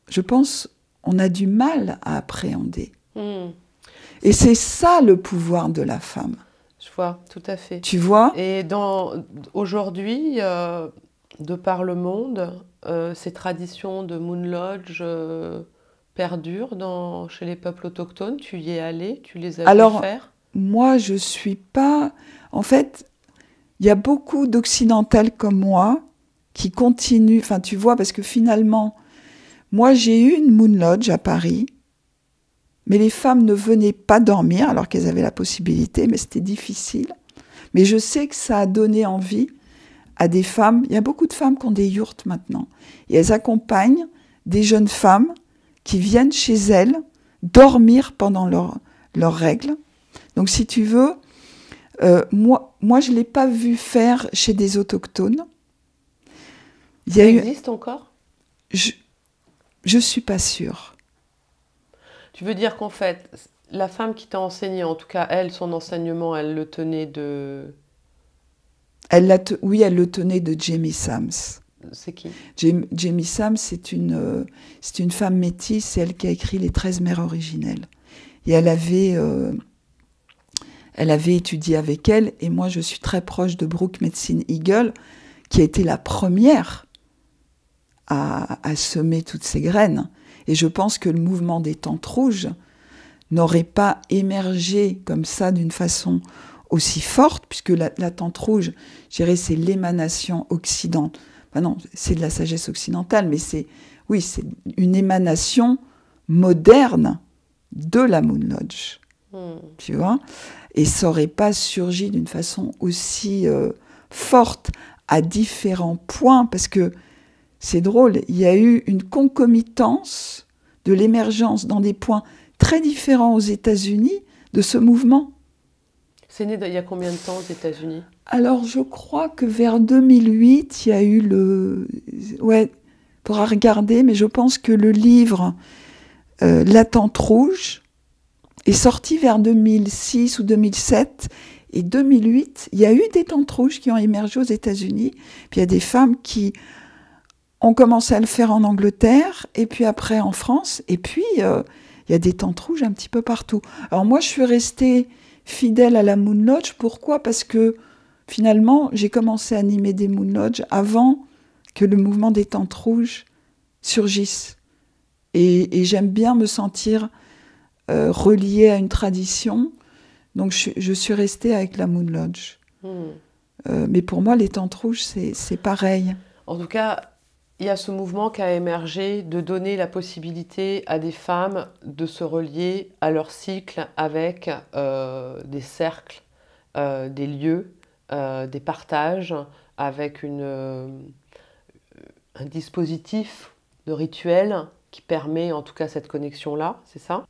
je pense, on a du mal à appréhender. Et c'est ça le pouvoir de la femme. Je vois, tout à fait. Tu vois ? Et aujourd'hui, de par le monde, ces traditions de Moon Lodge perdurent chez les peuples autochtones. Tu y es allé, tu les as vu faire ? Moi, je suis pas... En fait, il y a beaucoup d'occidentales comme moi qui continuent... Enfin, tu vois, parce que finalement, moi, j'ai eu une Moon Lodge à Paris, mais les femmes ne venaient pas dormir, alors qu'elles avaient la possibilité, mais c'était difficile. Mais je sais que ça a donné envie à des femmes... Il y a beaucoup de femmes qui ont des yourtes maintenant. Et elles accompagnent des jeunes femmes qui viennent chez elles dormir pendant leurs règles. Donc, si tu veux, moi je ne l'ai pas vu faire chez des autochtones. Ça existe encore ? Je ne suis pas sûre. Tu veux dire qu'en fait, la femme qui t'a enseigné, en tout cas, elle, son enseignement, elle le tenait de... Oui, elle le tenait de Jamie Sams. C'est qui ? Jamie Sams, c'est une femme métisse, c'est elle qui a écrit les 13 mères originelles. Et elle avait étudié avec elle, et moi je suis très proche de Brooke Medicine Eagle, qui a été la première à semer toutes ces graines. Et je pense que le mouvement des Tentes Rouges n'aurait pas émergé comme ça d'une façon aussi forte, puisque la Tente Rouge, je dirais, c'est l'émanation occidentale. Enfin non, c'est de la sagesse occidentale, mais c'est une émanation moderne de la Moon Lodge. Tu vois ? Et ça n'aurait pas surgi d'une façon aussi forte à différents points, parce que c'est drôle, il y a eu une concomitance de l'émergence dans des points très différents aux États-Unis de ce mouvement. C'est né il y a combien de temps aux États-Unis ? Alors, je crois que vers 2008, il y a eu le... Ouais, il faudra regarder, mais je pense que le livre La Tente Rouge est sorti vers 2006 ou 2007. Et 2008, il y a eu des Tentes Rouges qui ont émergé aux États-Unis. Puis il y a des femmes qui ont commencé à le faire en Angleterre, et puis après en France. Et puis, il y a des Tentes Rouges un petit peu partout. Alors moi, je suis restée fidèle à la Moon Lodge. Pourquoi ? Parce que finalement, j'ai commencé à animer des Moon Lodge avant que le mouvement des Tentes Rouges surgisse. Et j'aime bien me sentir relié à une tradition. Donc je suis restée avec la Moon Lodge. Mais pour moi, les Tentes Rouges, c'est pareil. En tout cas, il y a ce mouvement qui a émergé de donner la possibilité à des femmes de se relier à leur cycle avec des cercles, des lieux, des partages, avec un dispositif de rituel qui permet en tout cas cette connexion-là, c'est ça?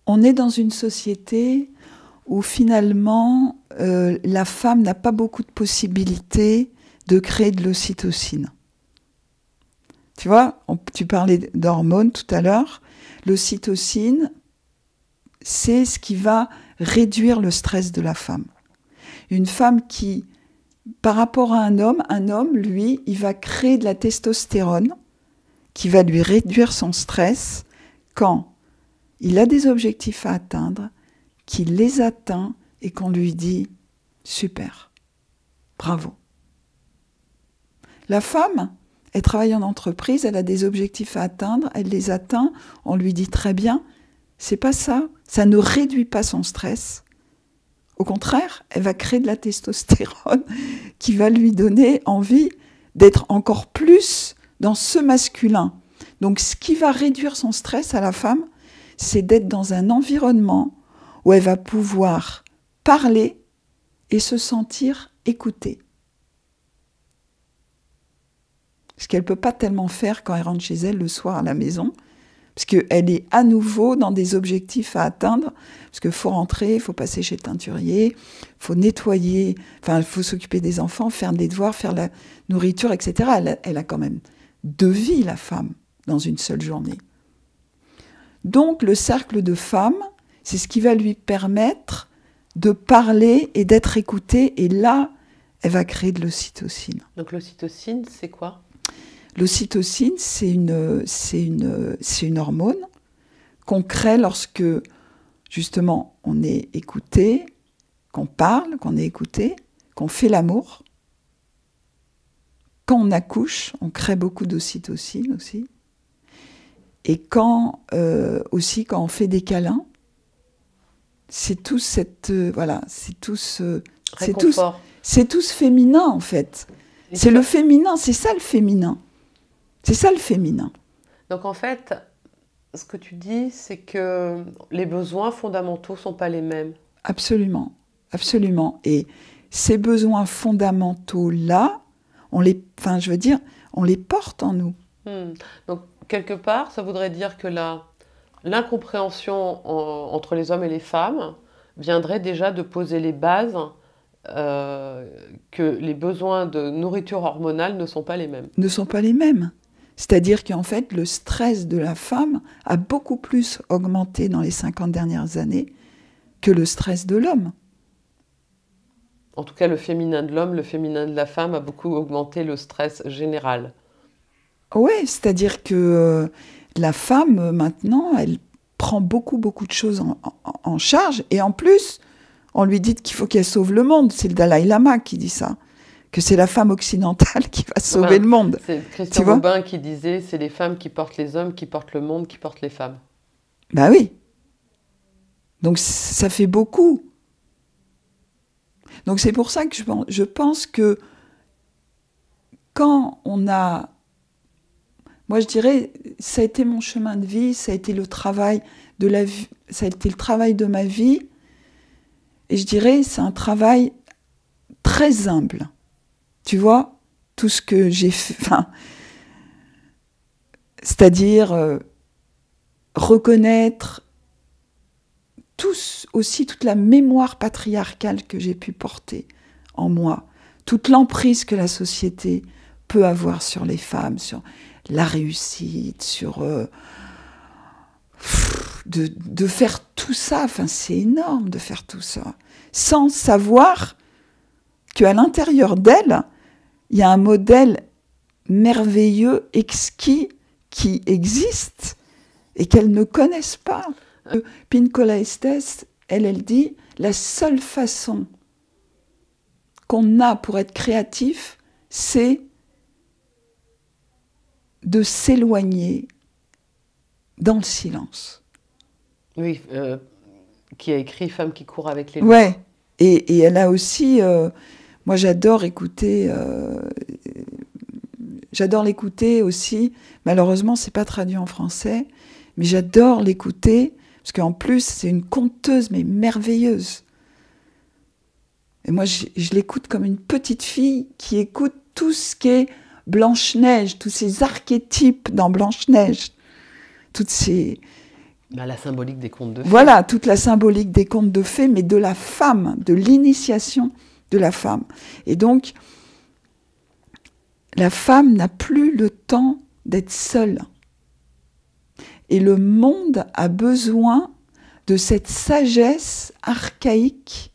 On est dans une société où finalement la femme n'a pas beaucoup de possibilités de créer de l'ocytocine. Tu vois, tu parlais d'hormones tout à l'heure. L'ocytocine, c'est ce qui va réduire le stress de la femme. Une femme qui, par rapport à un homme, lui, il va créer de la testostérone qui va lui réduire son stress quand il a des objectifs à atteindre, qu'il les atteint et qu'on lui dit « super, bravo ». La femme, elle travaille en entreprise, elle a des objectifs à atteindre, elle les atteint, on lui dit « très bien ». C'est pas ça, ça ne réduit pas son stress. Au contraire, elle va créer de la testostérone qui va lui donner envie d'être encore plus dans ce masculin. Donc ce qui va réduire son stress à la femme, c'est d'être dans un environnement où elle va pouvoir parler et se sentir écoutée. Ce qu'elle ne peut pas tellement faire quand elle rentre chez elle le soir à la maison, parce qu'elle est à nouveau dans des objectifs à atteindre, parce qu'il faut rentrer, il faut passer chez le teinturier, il faut nettoyer, enfin il faut s'occuper des enfants, faire des devoirs, faire la nourriture, etc. Elle a quand même 2 vies, la femme, dans une seule journée. Donc le cercle de femmes, c'est ce qui va lui permettre de parler et d'être écoutée, et là, elle va créer de l'ocytocine. Donc l'ocytocine, c'est quoi ? L'ocytocine, c'est une hormone qu'on crée lorsque, justement, on est écouté, qu'on parle, qu'on est écouté, qu'on fait l'amour. Quand on accouche, on crée beaucoup d'ocytocine aussi. Et quand on fait des câlins, c'est tout cette... voilà, c'est tout ce féminin, en fait. C'est le féminin, c'est ça le féminin. C'est ça le féminin. Donc en fait, ce que tu dis, c'est que les besoins fondamentaux ne sont pas les mêmes. Absolument, absolument. Et ces besoins fondamentaux-là, on les porte en nous. Donc quelque part, ça voudrait dire que l'incompréhension entre les hommes et les femmes viendrait déjà de poser les bases que les besoins de nourriture hormonale ne sont pas les mêmes. Ne sont pas les mêmes. C'est-à-dire qu'en fait, le stress de la femme a beaucoup plus augmenté dans les 50 dernières années que le stress de l'homme. En tout cas, le féminin de l'homme, le féminin de la femme a beaucoup augmenté le stress général. Oui, c'est-à-dire que la femme, maintenant, elle prend beaucoup de choses en charge. Et en plus, on lui dit qu'il faut qu'elle sauve le monde. C'est le Dalai Lama qui dit ça. Que c'est la femme occidentale qui va sauver le monde. C'est Christian Bobin qui disait, c'est les femmes qui portent les hommes, qui portent le monde, qui portent les femmes. Ben oui. Donc ça fait beaucoup. Donc c'est pour ça que je pense que quand on a... Moi je dirais, ça a été mon chemin de vie, ça a été le travail de la vie, ça a été le travail de ma vie. Et je dirais, c'est un travail très humble. Tu vois, tout ce que j'ai fait, c'est-à-dire reconnaître toute la mémoire patriarcale que j'ai pu porter en moi, toute l'emprise que la société peut avoir sur les femmes, sur la réussite, sur... de faire tout ça, c'est énorme de faire tout ça, sans savoir qu'à l'intérieur d'elle, il y a un modèle merveilleux, exquis, qui existe et qu'elles ne connaissent pas. Pinkola Estés, elle dit, la seule façon qu'on a pour être créatif, c'est de s'éloigner dans le silence. Oui, qui a écrit Femme qui court avec les loups. Ouais. Et elle a aussi... moi, j'adore l'écouter aussi. Malheureusement, c'est pas traduit en français, mais j'adore l'écouter parce qu'en plus, c'est une conteuse mais merveilleuse. Et moi, je l'écoute comme une petite fille qui écoute tout ce qui est Blanche-Neige, tous ces archétypes dans Blanche-Neige, toutes ces... La symbolique des contes de fées. Voilà, toute la symbolique des contes de fées, mais de la femme, de l'initiation de la femme. Et donc, la femme n'a plus le temps d'être seule. Et le monde a besoin de cette sagesse archaïque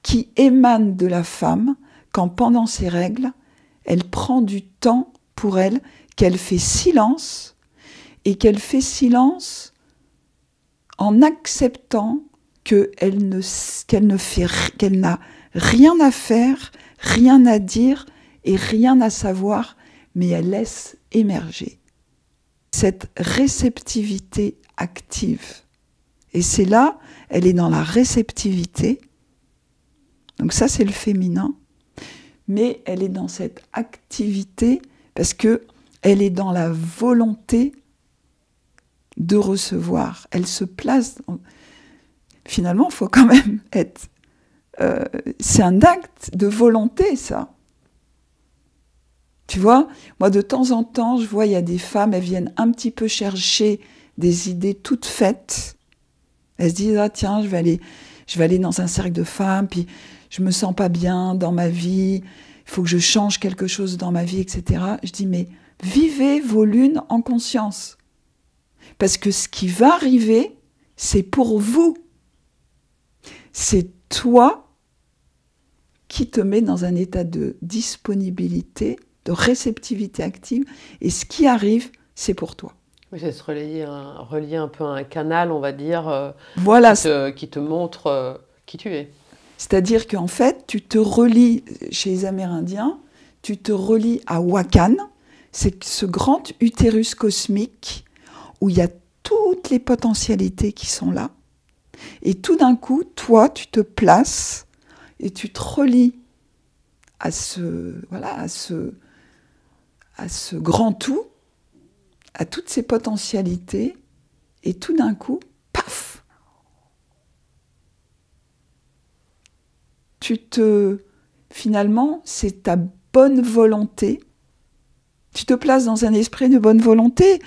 qui émane de la femme quand, pendant ses règles, elle prend du temps pour elle, qu'elle fait silence, et qu'elle fait silence en acceptant qu'elle n'a rien à faire, rien à dire et rien à savoir, mais elle laisse émerger cette réceptivité active. Et c'est là, elle est dans la réceptivité. Donc ça, c'est le féminin. Mais elle est dans cette activité parce qu'elle est dans la volonté de recevoir. Elle se place... Finalement, il faut quand même être... c'est un acte de volonté, ça. Tu vois, moi, de temps en temps, je vois, il y a des femmes, elles viennent un petit peu chercher des idées toutes faites. Elles se disent, ah tiens, je vais aller dans un cercle de femmes, puis je me sens pas bien dans ma vie, il faut que je change quelque chose dans ma vie, etc. Je dis, mais vivez vos lunes en conscience. Parce que ce qui va arriver, c'est pour vous. C'est toi qui te mets dans un état de disponibilité, de réceptivité active, et ce qui arrive, c'est pour toi. Oui, c'est se relier un peu à un canal, on va dire, voilà. qui te montre qui tu es. C'est-à-dire qu'en fait, tu te relis, chez les Amérindiens, tu te relis à Wakan, c'est ce grand utérus cosmique où il y a toutes les potentialités qui sont là. Et tout d'un coup, toi, tu te places et tu te relis à ce grand tout, à toutes ces potentialités, et tout d'un coup, paf, finalement, c'est ta bonne volonté. Tu te places dans un esprit de bonne volonté.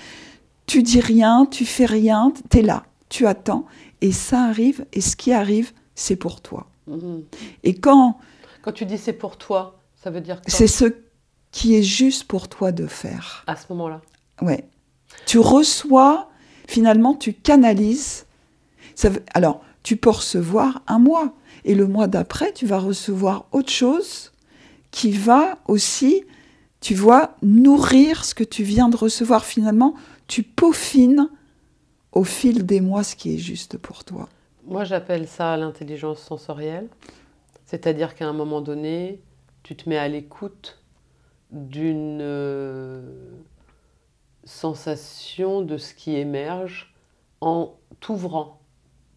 Tu dis rien, tu fais rien, tu es là, tu attends, et ça arrive, et ce qui arrive, c'est pour toi. Mmh. Et quand tu dis c'est pour toi, ça veut dire quoi? C'est ce qui est juste pour toi de faire. À ce moment-là. Ouais. Tu reçois, finalement, tu canalises. Alors, tu peux recevoir un mois, et le mois d'après, tu vas recevoir autre chose qui va aussi, tu vois, nourrir ce que tu viens de recevoir. Finalement, tu peaufines au fil des mois ce qui est juste pour toi. Moi, j'appelle ça l'intelligence sensorielle. C'est-à-dire qu'à un moment donné, tu te mets à l'écoute d'une sensation de ce qui émerge en t'ouvrant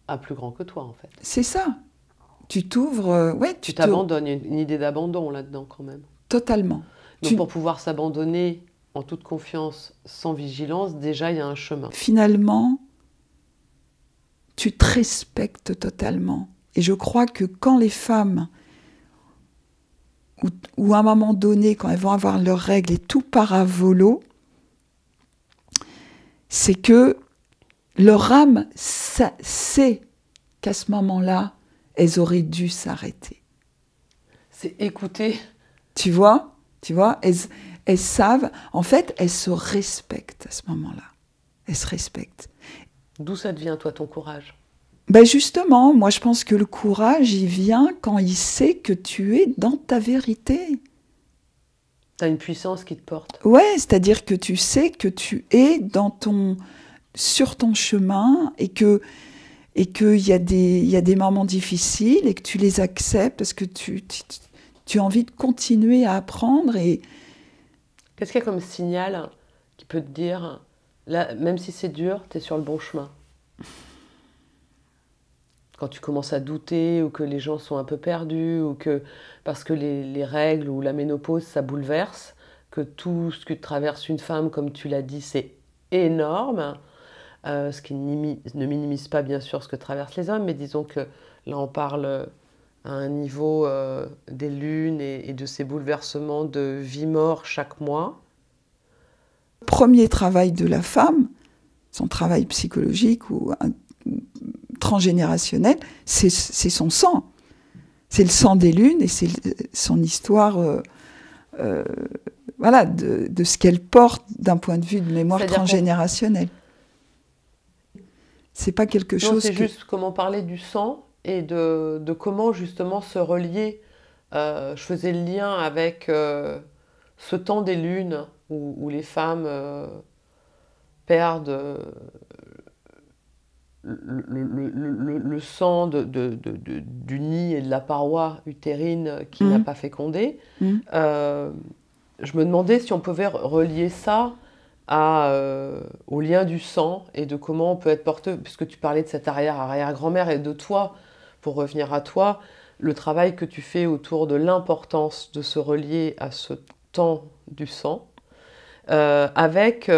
à plus grand que toi, en fait. C'est ça. Tu t'ouvres, ouais. Tu t'abandonnes, il y a une idée d'abandon là-dedans quand même. Totalement. Donc pour pouvoir s'abandonner en toute confiance, sans vigilance, déjà il y a un chemin. Finalement, tu te respectes totalement. Et je crois que quand les femmes, ou à un moment donné, quand elles vont avoir leurs règles et tout part à volo, c'est que leur âme sait qu'à ce moment-là, elles auraient dû s'arrêter. C'est écouter. Tu vois, elles savent, en fait, elles se respectent à ce moment-là. Elles se respectent. D'où ça devient, toi, ton courage? Ben justement, moi je pense que le courage, il vient quand il sait que tu es dans ta vérité. Tu as une puissance qui te porte. Ouais, c'est-à-dire que tu sais que tu es sur ton chemin et qu'il y a des moments difficiles et que tu les acceptes parce que tu as envie de continuer à apprendre. Qu'est-ce qu'il y a comme signal qui peut te dire, là, même si c'est dur, tu es sur le bon chemin? quand tu commences à douter ou que les gens sont un peu perdus ou que parce que les règles ou la ménopause ça bouleverse, que tout ce que traverse une femme, comme tu l'as dit, c'est énorme, ce qui ne minimise pas bien sûr ce que traversent les hommes, mais disons que là on parle à un niveau des lunes et de ces bouleversements de vie-mort chaque mois. Le premier travail de la femme, son travail psychologique ou transgénérationnel, c'est son sang. C'est le sang des lunes et c'est son histoire voilà, de ce qu'elle porte d'un point de vue de mémoire transgénérationnelle. C'est pas quelque chose. C'est juste comment parler du sang et de comment justement se relier. Je faisais le lien avec ce temps des lunes où les femmes perdent le sang du nid et de la paroi utérine qui n'a pas fécondé. Je me demandais si on pouvait relier ça au lien du sang et de comment on peut être porteur, puisque tu parlais de cette arrière-grand-mère et de toi, pour revenir à toi, le travail que tu fais autour de l'importance de se relier à ce temps du sang, avec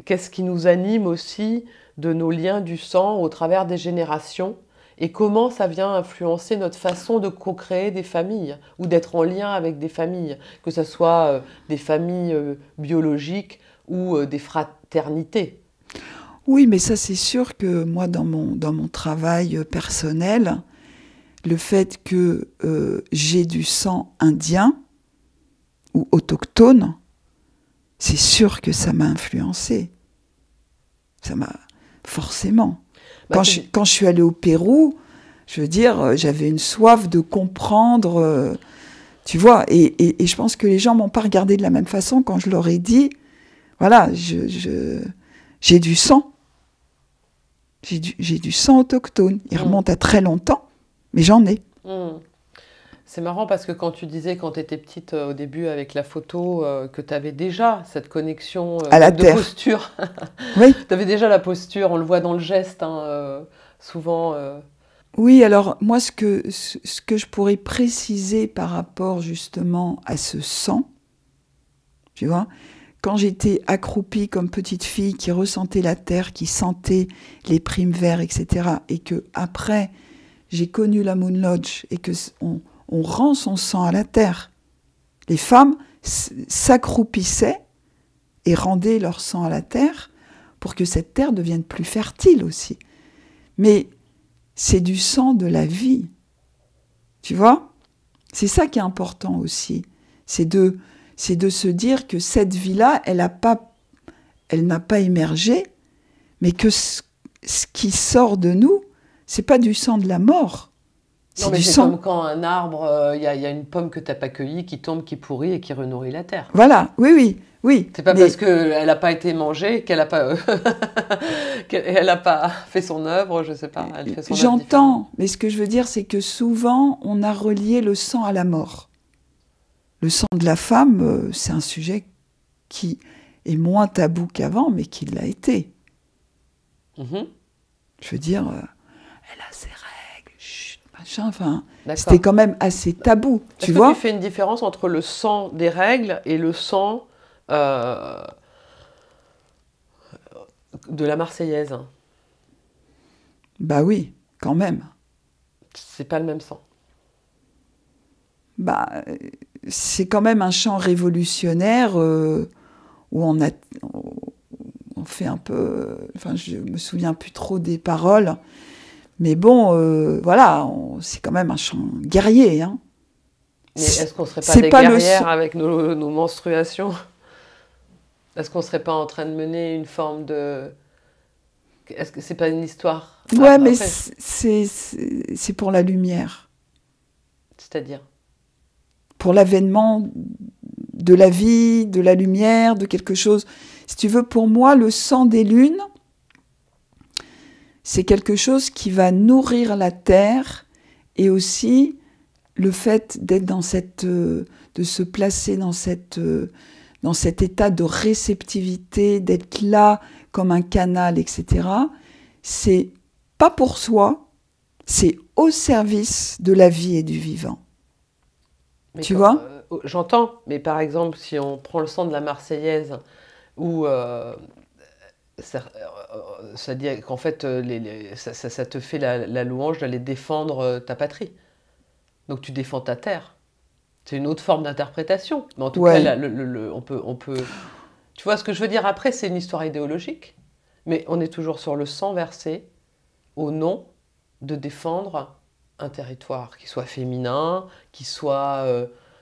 qu'est-ce qui nous anime aussi de nos liens du sang au travers des générations et comment ça vient influencer notre façon de co-créer des familles ou d'être en lien avec des familles, que ce soit des familles biologiques ou des fraternités. Oui, mais ça c'est sûr que moi dans mon travail personnel, le fait que j'ai du sang indien ou autochtone, c'est sûr que ça m'a influencé. Ça m'a forcément. Quand je suis allée au Pérou, je veux dire, j'avais une soif de comprendre, tu vois, et je pense que les gens m'ont pas regardé de la même façon quand je leur ai dit, voilà, j'ai du sang. J'ai du sang autochtone. Il remonte à très longtemps, mais j'en ai. C'est marrant parce que quand tu disais, quand tu étais petite au début avec la photo, que tu avais déjà cette connexion à la de terre. Posture. Oui. Tu avais déjà la posture, on le voit dans le geste, hein, souvent. Oui, alors moi, ce que je pourrais préciser par rapport justement à ce sang, tu vois, quand j'étais accroupie comme petite fille qui ressentait la terre, qui sentait les primes verts, etc., et que après j'ai connu la Moon Lodge et que on rend son sang à la terre. Les femmes s'accroupissaient et rendaient leur sang à la terre pour que cette terre devienne plus fertile aussi. Mais c'est du sang de la vie. Tu vois? C'est ça qui est important aussi. C'est de se dire que cette vie-là, elle n'a pas émergé, mais que ce qui sort de nous, c'est pas du sang de la mort. Non, mais c'est comme quand un arbre, y a une pomme que tu n'as pas cueillie, qui tombe, qui pourrit et qui renourrit la terre. Voilà, oui. C'est pas parce qu'elle n'a pas été mangée qu'elle n'a pas, qu'elle n'a pas fait son œuvre, je sais pas. J'entends, mais ce que je veux dire, c'est que souvent, on a relié le sang à la mort. Le sang de la femme, c'est un sujet qui est moins tabou qu'avant, mais qui l'a été. Je veux dire, elle a ses règles, chut, machin, enfin, c'était quand même assez tabou, tu vois. Est-ce que tu fais une différence entre le sang des règles et le sang de la Marseillaise? Bah oui, quand même. C'est pas le même sang. Bah, c'est quand même un chant révolutionnaire où on fait un peu... Enfin, je me souviens plus trop des paroles, mais bon, voilà, c'est quand même un chant guerrier. Hein. Mais est-ce qu'on serait pas des guerrières avec nos menstruations? Est-ce qu'on serait pas en train de mener une forme de... Est-ce que c'est pas une histoire? Ouais, mais c'est pour la lumière. C'est-à-dire? Pour l'avènement de la vie, de la lumière, de quelque chose. Si tu veux, pour moi, le sang des lunes, c'est quelque chose qui va nourrir la terre et aussi le fait d'être dans de se placer dans cet état de réceptivité, d'être là comme un canal, etc. C'est pas pour soi, C'est au service de la vie et du vivant. Mais Tu vois? J'entends, mais par exemple, si on prend le sang de la Marseillaise, où ça dit qu'en fait, ça te fait la louange d'aller défendre ta patrie. Donc tu défends ta terre. C'est une autre forme d'interprétation. Mais en tout cas, Ouais. on peut... Tu vois ce que je veux dire? Après, c'est une histoire idéologique. Mais on est toujours sur le sang versé au nom de défendre un territoire, qui soit féminin, qui soit...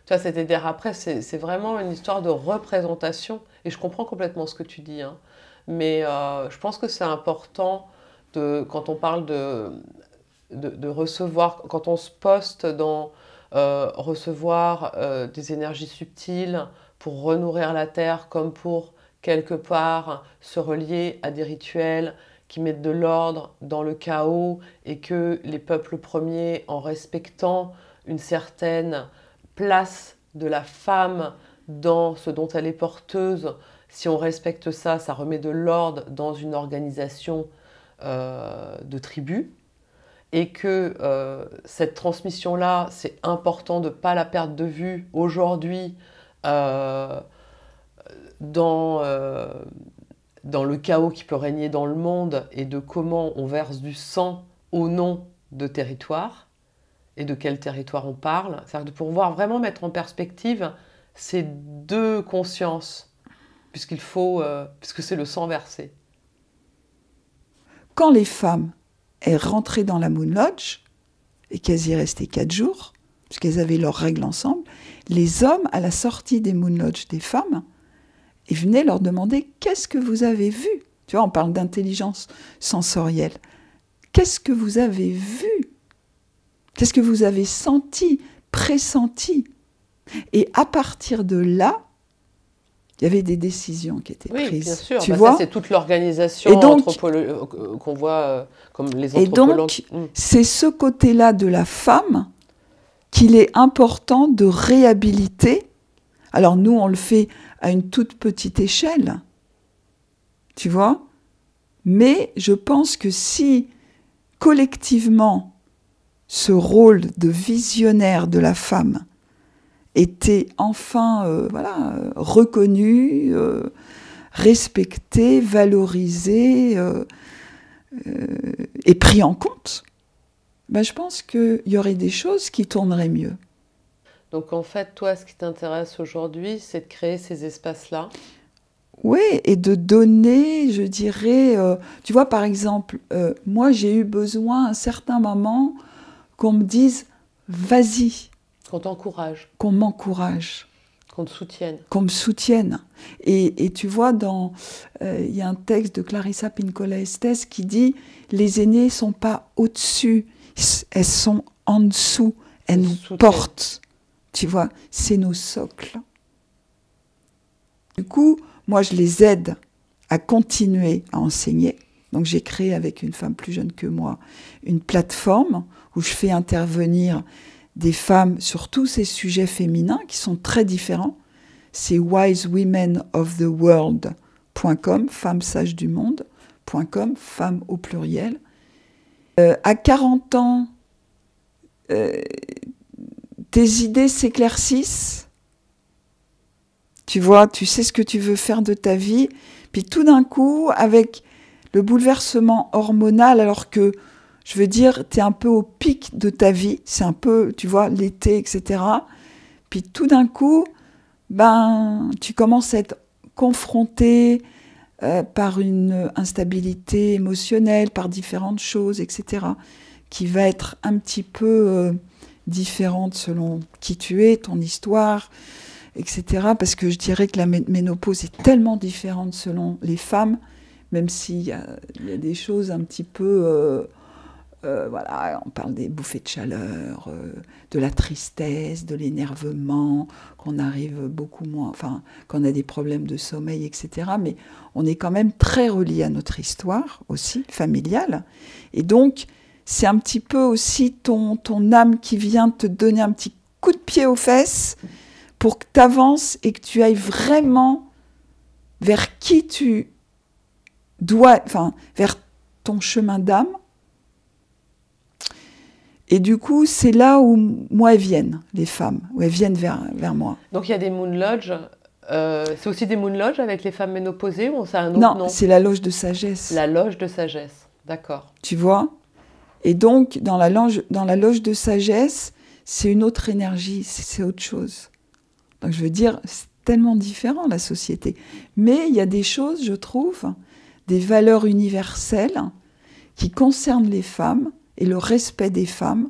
tu vois, c'est-à-dire après, c'est vraiment une histoire de représentation. Et je comprends complètement ce que tu dis, hein. Mais je pense que c'est important, quand on parle de recevoir, quand on se poste dans recevoir des énergies subtiles pour renourrir la terre, comme pour quelque part se relier à des rituels qui mettent de l'ordre dans le chaos, et que les peuples premiers, en respectant une certaine place de la femme dans ce dont elle est porteuse, si on respecte ça, ça remet de l'ordre dans une organisation de tribus, et que cette transmission-là, c'est important de ne pas la perdre de vue aujourd'hui euh, dans, dans le chaos qui peut régner dans le monde, et de comment on verse du sang au nom de territoire, et de quel territoire on parle. C'est-à-dire de pouvoir vraiment mettre en perspective ces deux consciences, puisque c'est le sang versé. Quand les femmes est rentrée dans la Moon Lodge, et qu'elles y restaient 4 jours, puisqu'elles avaient leurs règles ensemble, les hommes, à la sortie des Moon Lodge des femmes, ils venaient leur demander « Qu'est-ce que vous avez vu ?» Tu vois, on parle d'intelligence sensorielle. « Qu'est-ce que vous avez vu ? Qu'est-ce que vous avez senti, pressenti ?» Et à partir de là, il y avait des décisions qui étaient prises. Oui, bien sûr. Tu vois, ça, c'est toute l'organisation qu'on voit comme les anthropologues. Et donc, c'est ce côté-là de la femme qu'il est important de réhabiliter. Alors nous, on le fait à une toute petite échelle, tu vois, mais je pense que si collectivement ce rôle de visionnaire de la femme était enfin reconnu, respecté, valorisé et pris en compte, ben je pense qu'il y aurait des choses qui tourneraient mieux. Donc en fait, toi, ce qui t'intéresse aujourd'hui, c'est de créer ces espaces-là. Oui, et de donner, je dirais, tu vois, par exemple, moi j'ai eu besoin à un certain moment qu'on me dise « vas-y », qu'on t'encourage, qu'on m'encourage, qu'on te soutienne. Qu'on me soutienne. Et tu vois, il y a un texte de Clarissa Pinkola Estés qui dit « les aînées ne sont pas au-dessus, elles sont en dessous, elles nous portent ». Tu vois, c'est nos socles. Du coup, moi, je les aide à continuer à enseigner. Donc, j'ai créé avec une femme plus jeune que moi une plateforme où je fais intervenir des femmes sur tous ces sujets féminins qui sont très différents. C'est wisewomenoftheworld.com, femmes sages du monde.com, femmes au pluriel. À 40 ans, tes idées s'éclaircissent. Tu vois, tu sais ce que tu veux faire de ta vie. Puis tout d'un coup, avec le bouleversement hormonal, alors que, je veux dire, tu es un peu au pic de ta vie, c'est un peu, tu vois, l'été, etc. Puis tout d'un coup, ben, tu commences à être confronté par une instabilité émotionnelle, par différentes choses, etc., qui va être un petit peu différente selon qui tu es, ton histoire, etc. Parce que je dirais que la ménopause est tellement différente selon les femmes, même s'il y a des choses un petit peu... voilà, on parle des bouffées de chaleur, de la tristesse, de l'énervement, qu'on arrive beaucoup moins, enfin, qu'on a des problèmes de sommeil, etc. Mais on est quand même très relié à notre histoire aussi, familiale. Et donc, c'est un petit peu aussi ton âme qui vient te donner un petit coup de pied aux fesses pour que tu avances et que tu ailles vraiment vers qui tu dois, enfin, vers ton chemin d'âme. Et du coup, c'est là où moi, elles viennent, les femmes, où elles viennent vers moi. Donc il y a des Moon Lodge. C'est aussi des Moon Lodge avec les femmes ménopausées ou c'est un autre nom? Non, c'est la loge de sagesse. La loge de sagesse, d'accord. Tu vois? Et donc, dans la loge de sagesse, c'est une autre énergie, c'est autre chose. Donc je veux dire, c'est tellement différent la société. Mais il y a des choses, je trouve, des valeurs universelles qui concernent les femmes et le respect des femmes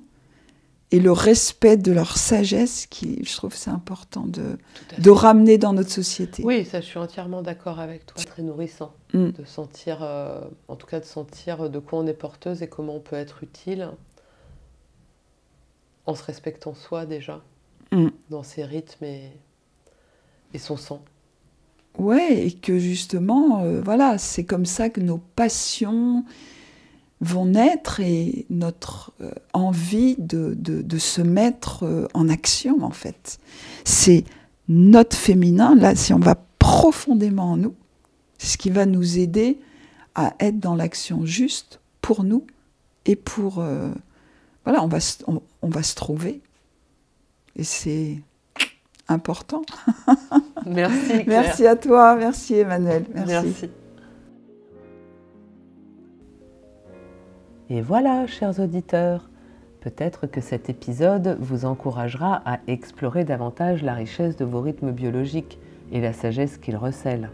et le respect de leur sagesse qui, je trouve, c'est important de ramener dans notre société. Oui, ça, je suis entièrement d'accord avec toi. C'est très nourrissant de sentir, en tout cas de sentir de quoi on est porteuse et comment on peut être utile en se respectant soi déjà, dans ses rythmes et son sang. Ouais, et que justement, voilà, c'est comme ça que nos passions vont naître et notre envie de se mettre en action, en fait. C'est notre féminin, là, si on va profondément en nous, c'est ce qui va nous aider à être dans l'action juste pour nous et pour... voilà, on va se trouver. Et c'est important. Merci, Claire. Merci à toi, merci Emmanuel. Merci. Et voilà, chers auditeurs, peut-être que cet épisode vous encouragera à explorer davantage la richesse de vos rythmes biologiques et la sagesse qu'ils recèlent.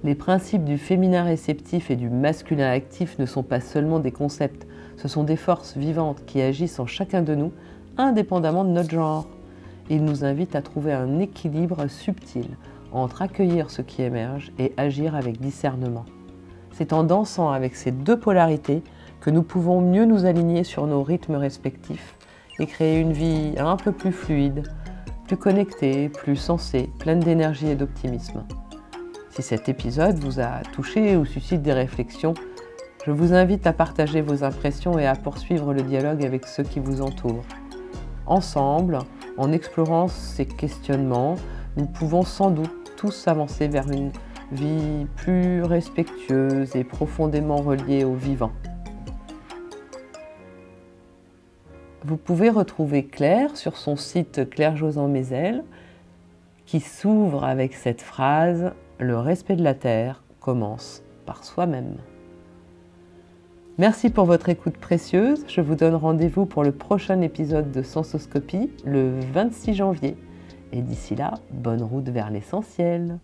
Les principes du féminin réceptif et du masculin actif ne sont pas seulement des concepts, ce sont des forces vivantes qui agissent en chacun de nous, indépendamment de notre genre. Ils nous invitent à trouver un équilibre subtil entre accueillir ce qui émerge et agir avec discernement. C'est en dansant avec ces deux polarités que nous pouvons mieux nous aligner sur nos rythmes respectifs et créer une vie un peu plus fluide, plus connectée, plus sensée, pleine d'énergie et d'optimisme. Si cet épisode vous a touché ou suscite des réflexions, je vous invite à partager vos impressions et à poursuivre le dialogue avec ceux qui vous entourent. Ensemble, en explorant ces questionnements, nous pouvons sans doute tous avancer vers une vie plus respectueuse et profondément reliée au vivant. Vous pouvez retrouver Claire sur son site Claire Josan Mézel, qui s'ouvre avec cette phrase « Le respect de la terre commence par soi-même ». Merci pour votre écoute précieuse. Je vous donne rendez-vous pour le prochain épisode de Sensoscopie le 26 janvier. Et d'ici là, bonne route vers l'essentiel.